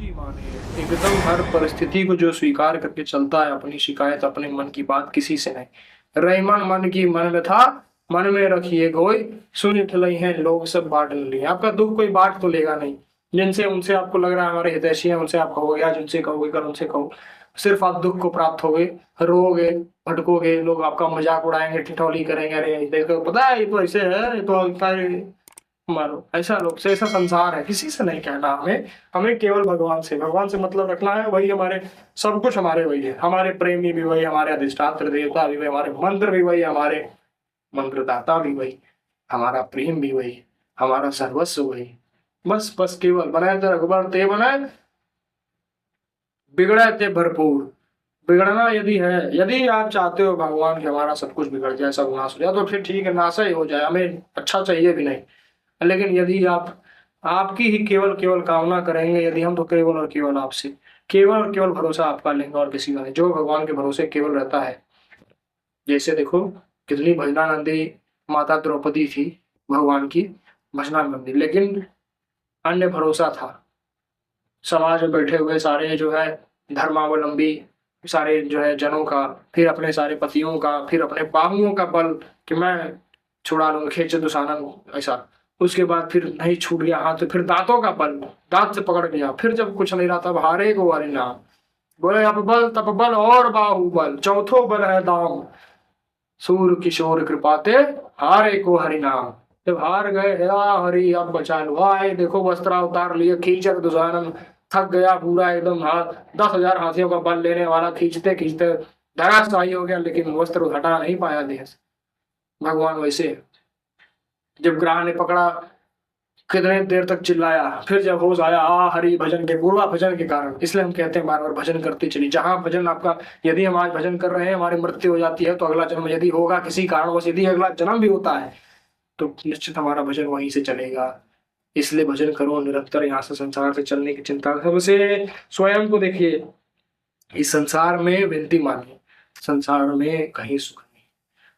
विनती माने एकदम हर परिस्थिति को जो स्वीकार करके चलता है, अपनी शिकायत अपने मन की बात किसी से नहीं। रईमन मन की मन में था, मन में रखिए कोई, सुन ठलई है लोग सब बांट लिए। आपका दुख कोई बांट तो लेगा नहीं। जिनसे उनसे आपको लग रहा है हमारे हितैषी है, उनसे आप कहोगे, या जिनसे कहोगे कल उनसे कहो। सिर्फ आप दुख को प्राप्त होगे, रोगे, भटकोगे, लोग आपका मजाक उड़ाएंगे, ठिठौली करेंगे, अरे ये देखो पता है ये तो ऐसे है, ये तो ऐसा है। मानो ऐसा लोग से, ऐसा संसार है, किसी से नहीं कहना हमें। हमें केवल भगवान से मतलब रखना है। वही हमारे सब कुछ, हमारे वही है, हमारे प्रेमी भी वही, हमारे अधिष्ठात्र देवता भी वही, हमारे मंत्र भी वही, हमारे मंत्रदाता भी वही, हमारा प्रेम भी वही, हमारा सर्वस्व वही। बस बस केवल बनाए थे रघुबर ते बनाए, बिगड़े थे भरपूर। बिगड़ना यदि है, यदि आप चाहते हो भगवान कि हमारा सब कुछ बिगड़ जाए, सब नाश हो जाए, तो फिर ठीक है, नाश ही हो जाए, हमें अच्छा चाहिए भी नहीं। लेकिन यदि आप आपकी ही केवल केवल कामना करेंगे, यदि हम, तो केवल और केवल आपसे, केवल और केवल भरोसा आपका लेंगे और किसी का नहीं। जो भगवान के भरोसे केवल रहता है, जैसे देखो कितनी भजनानंदी माता द्रौपदी थी, भगवान की भजनानंदी, लेकिन अन्य भरोसा था। समाज में बैठे हुए सारे जो है धर्मावलंबी, सारे जो है जनों का, फिर अपने सारे पतियों का, फिर अपने बाहुओं का बल कि मैं छुड़ा लूंगा, खेच दुसानन ऐसा। उसके बाद फिर नहीं छूट गया हाथ, तो फिर दांतों का बल, दांत से पकड़ लिया। फिर जब कुछ नहीं रहा, तब हारे को हारे नाम, बोले अब बल तप बल और बाहुबल, चौथो बल है दाम, सूर किशोर कृपाते, हारे को हरि नाम। जब हार गए, हेरा हरि अब बचा लो, आए देखो वस्त्रा उतार लिए, खींचर दुसानन, थक गया पूरा एकदम, हाथ 10,000 हाथियों का बल लेने वाला खींचते खींचते धराशायी हो गया, लेकिन वस्त्र हटा नहीं पाया देह से। भगवान वैसे, जब ग्राह ने पकड़ा, कितने देर तक चिल्लाया, फिर जब होश आया, आ हरि भजन के, पूर्वा भजन के कारण। इसलिए हम कहते हैं बार बार भजन करते चलिए। जहां भजन आपका, यदि हम आज भजन कर रहे हैं, हमारी मृत्यु हो जाती है, तो अगला जन्म यदि होगा किसी कारणवश, यदि अगला जन्म भी होता है, तो निश्चित हमारा भजन वहीं से चलेगा। इसलिए भजन करो निरंतर, यहाँ से संसार से चलने की चिंता सबसे स्वयं को देखिए। इस संसार में विनती मानिए, संसार में कहीं सुख नहीं।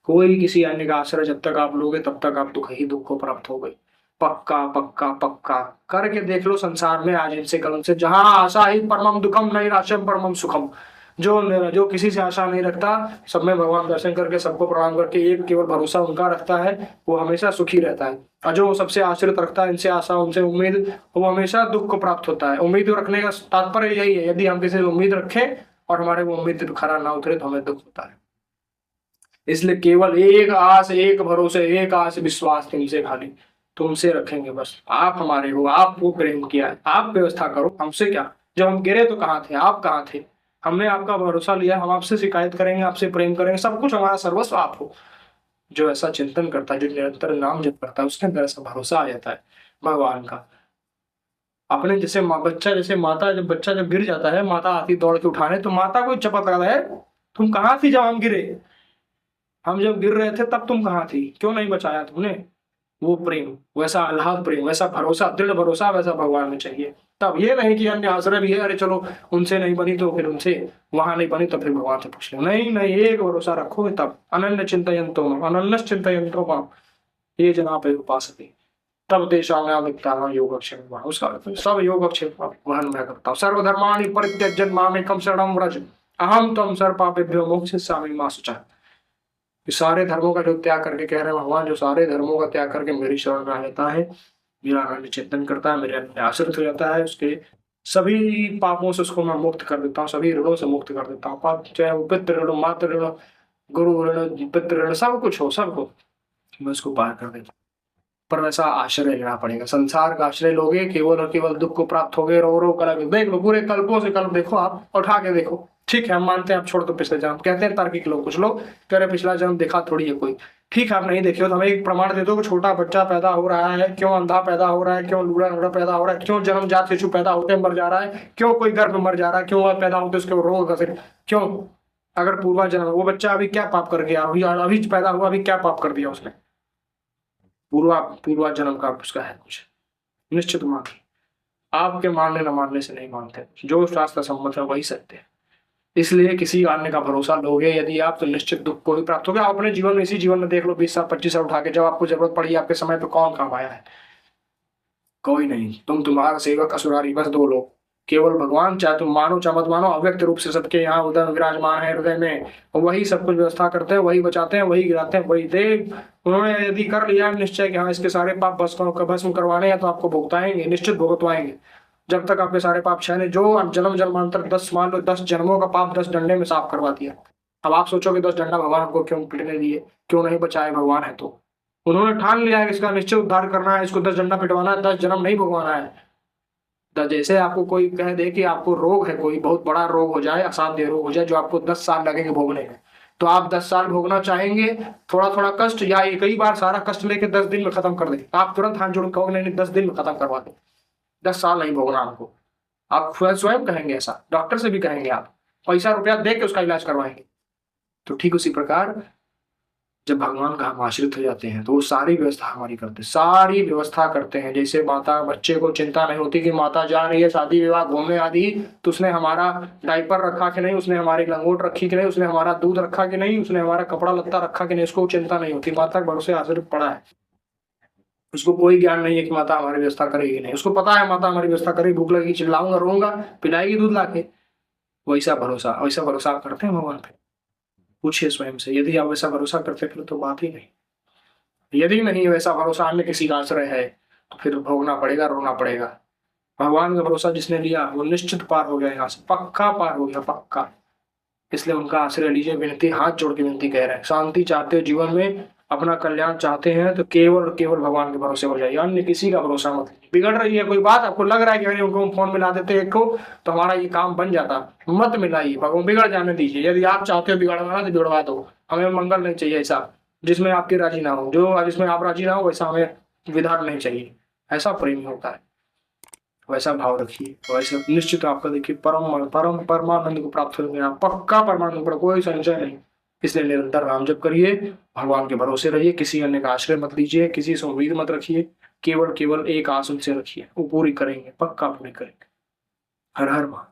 कोई किसी अन्य का आश्रय जब तक आप लोगे, तब तक आप दुख ही दुख को प्राप्त हो गए। पक्का पक्का पक्का करके देख लो संसार में, आज इनसे कल उनसे, जहां आशा ही परमम दुखम नहीं राशम परमम सुखम। जो किसी से आशा नहीं रखता, सब में भगवान दर्शन करके, सबको प्रणाम करके, एक केवल भरोसा उनका रखता है, वो हमेशा सुखी रहता है। और जो सबसे आश्रित रखता है, इनसे आशा उनसे उम्मीद, वो हमेशा दुख को प्राप्त होता है। उम्मीद रखने का तात्पर्य यही है, यदि हम किसी से उम्मीद रखें और हमारे वो उम्मीद खरा ना उतरे, तो हमें दुख होता है। इसलिए केवल एक आस, एक भरोसे, एक आस विश्वास तुमसे, खाली तुमसे रखेंगे बस। आप हमारे हो, आपको प्रेम किया है, आप व्यवस्था करो, हमसे क्या। जब हम गिरे तो कहाँ थे, आप कहाँ थे। हमने आपका भरोसा लिया, हम आपसे शिकायत करेंगे, आपसे प्रेम करेंगे, सब कुछ हमारा सर्वस्व आप हो। जो ऐसा चिंतन करता है, जो निरंतर नाम जप करता है, उसके अंदर ऐसा भरोसा आ जाता है भगवान का। अपने जैसे बच्चा, जैसे माता, जब बच्चा जब गिर जाता है, माता आती दौड़ के उठाने, तो माता को चपत लगता है, तुम कहाँ थी जब हम गिरे, हम जब गिर रहे थे तब तुम कहाँ थी, क्यों नहीं बचाया तुमने। वो प्रेम, वैसा आह्लाद प्रेम, वैसा भरोसा, दृढ़ भरोसा वैसा भगवान में चाहिए। तब ये नहीं कि अन्य आश्रय भी है, अरे चलो उनसे नहीं बनी तो फिर उनसे, वहां नहीं बनी तो फिर भगवान से पूछ लो। नहीं नहीं, एक भरोसा रखो, तब अनन्य चिंतयन्तो अनन्य चिंतयन्तो माम ये जना पे उपासते, तब देशांगता योगक्षेम, उसका सब योगक्षेम वहन मैं करता हूँ। सर्वधर्माणि परित्यज्य मामेकं शरणं व्रज, अहम त्वं सर्व पापेभ्यो मोक्षयिष्यामि मा शुचः। सारे धर्मों का जो त्याग करके, कह रहे हैं भगवान, जो सारे धर्मों का त्याग करके मेरी शरण में आ जाता है, मेरा अनन्य चिंतन करता है, मेरे अंदर आश्रित हो जाता है, उसके सभी पापों से उसको मैं मुक्त कर देता हूँ, सभी ऋणों से मुक्त कर देता हूँ। पाप चाहे वो पितृ ऋण, मातृ ऋण, गुरु ऋण, पितृ ऋण, सब कुछ हो, सब हो, मैं उसको पार कर देता हूँ। पर वैसा आश्रय लेना पड़ेगा। संसार का आश्रय लोगे, केवल और केवल दुख को प्राप्त होगे, रो रो कर देख लो, पूरे कल्पों से कल्प देखो, आप उठा के देखो। ठीक है, हम मानते हैं आप छोड़ दो पिछले जन्म, कहते हैं तार्किक लोग, कुछ लोग कह रहे पिछला जन्म देखा थोड़ी है कोई। ठीक है, आप नहीं देखे हो तो हमें एक प्रमाण दे दो कि छोटा बच्चा पैदा हो रहा है, क्यों अंधा पैदा हो रहा है, क्यों लूड़ा लूड़ा पैदा हो रहा है, क्यों जन्मजात शिशु पैदा होते मर जा रहा है, क्यों कोई गर्भ मर जा रहा है, क्यों पैदा होते उसके रोग, फिर क्यों। अगर पूर्वा जन्म, वो बच्चा अभी क्या पाप कर गया, अभी अभी पैदा हुआ, अभी क्या पाप कर दिया उसने, पूर्वा पूर्वा जन्म का उसका है कुछ, निश्चित मानिए। आपके मानने न मानने से नहीं मानते, जो शास्त्र सम्मत है वही सत्य है। इसलिए किसी अन्य का भरोसा लोगे यदि आप, तो निश्चित दुख को ही प्राप्त होगा। आप अपने जीवन में, इसी जीवन में देख लो, 20 साल 25 साल उठा के, जब आपको जरूरत पड़ी आपके समय पे कौन काम आया है, कोई नहीं। तुम्हारा सेवक असुरारी, बस दो लोग, केवल भगवान, चाहे तुम मानो चाहे मत मानो, अव्यक्त रूप से सबके यहाँ उधर विराजमान है हृदय में, और वही सब कुछ व्यवस्था करते हैं, वही बचाते हैं, वही गिराते हैं, वही देव। उन्होंने यदि कर लिया निश्चय कि हाँ इसके सारे पाप भस्म करवाने हैं, तो आपको भुगताएंगे, निश्चित भुगतवाएंगे। जब तक आपके सारे पाप क्षय नहीं, जो जन्म जन्मांतर 10 मान लो 10 जन्मों का पाप 10 डंडे में साफ करवा दिया। अब आप सोचोगे 10 डंडा भगवान हमको क्यों पिटने दिए, क्यों नहीं बचाए, भगवान है तो। उन्होंने ठान लिया है कि इसका निश्चय उद्धार करना है, इसको 10 डंडा पिटवाना है, 10 जन्म नहीं भगवाना है। जैसे आपको कोई कह दे कि आपको रोग है, कोई बहुत बड़ा रोग हो जाए, असाध्य रोग हो जाए, जो आपको 10 साल लगेंगे भोगने में, तो आप 10 साल भोगना चाहेंगे थोड़ा थोड़ा कष्ट, या एक ही बार सारा कष्ट लेके 10 दिन में खत्म कर देंगे? आप तुरंत हाथ जोड़ कहोगे नहीं 10 दिन में खत्म करवा दे, 10 साल नहीं भोगना हमको। आप स्वयं कहेंगे ऐसा, डॉक्टर से भी कहेंगे, आप पैसा रुपया दे के उसका इलाज करवाएंगे। तो ठीक उसी प्रकार जब भगवान का हम आश्रित हो जाते हैं, तो वो सारी व्यवस्था हमारी करते हैं, सारी व्यवस्था करते हैं। जैसे माता, बच्चे को चिंता नहीं होती कि माता जा रही है शादी विवाह घूमने आदि, तो उसने हमारा डायपर रखा कि नहीं, उसने हमारी लंगोट रखी कि नहीं, उसने हमारा दूध रखा कि नहीं, उसने हमारा कपड़ा लत्ता रखा कि नहीं, उसको चिंता नहीं होती। माता के भरोसे आश्रित पड़ा है, उसको कोई ज्ञान नहीं है कि माता हमारी व्यवस्था करेगी नहीं। उसको पता है माता हमारी व्यवस्था करेगी, भूख लगेगी चिल्लाऊंगा रोऊंगा, पिलाएगी दूध लाके। वैसा भरोसा आप करते हैं भगवान पे? पूछिए स्वयं से। यदि आप वैसा भरोसा करते फिर तो बात ही नहीं। यदि नहीं वैसा भरोसा अन्य किसी का आश्रय है, तो फिर भोगना पड़ेगा, रोना पड़ेगा। भगवान का भरोसा जिसने लिया वो निश्चित पार हो गया, यहाँ से पक्का पार हो गया, पक्का। इसलिए उनका आश्रय लीजिए। विनती, हाथ जोड़ के विनती कह रहे हैं। शांति चाहते हो जीवन में, अपना कल्याण चाहते हैं, तो केवल केवल भगवान के भरोसे हो जाइए, अन्य किसी का भरोसा मत लीजिए। बिगड़ रही है कोई बात, आपको लग रहा है कि अरे उनको फोन मिला देते एक को तो हमारा ये काम बन जाता, मत मिलाइए, भगवान बिगड़ जाने दीजिए। यदि आप चाहते हो बिगड़वाना तो बिगड़वा दो, हमें मंगल नहीं चाहिए ऐसा जिसमें आपकी राजी ना हो, जो जिसमें आप राजी ना हो वैसा हमें विधान नहीं चाहिए। ऐसा प्रेम होता है, वैसा भाव रखिए, वैसे निश्चित आपका देखिए परम परम परमानंद को प्राप्त हो गया, पक्का परमानंद पर कोई संशय नहीं। इसलिए निरंतर नाम जप करिए, भगवान के भरोसे रहिए, किसी अन्य का आश्रय मत लीजिए, किसी से उम्मीद मत रखिए, केवल केवल एक आस उनसे रखिए, वो पूरी करेंगे, पक्का पूरी करेंगे। हर हर महादेव।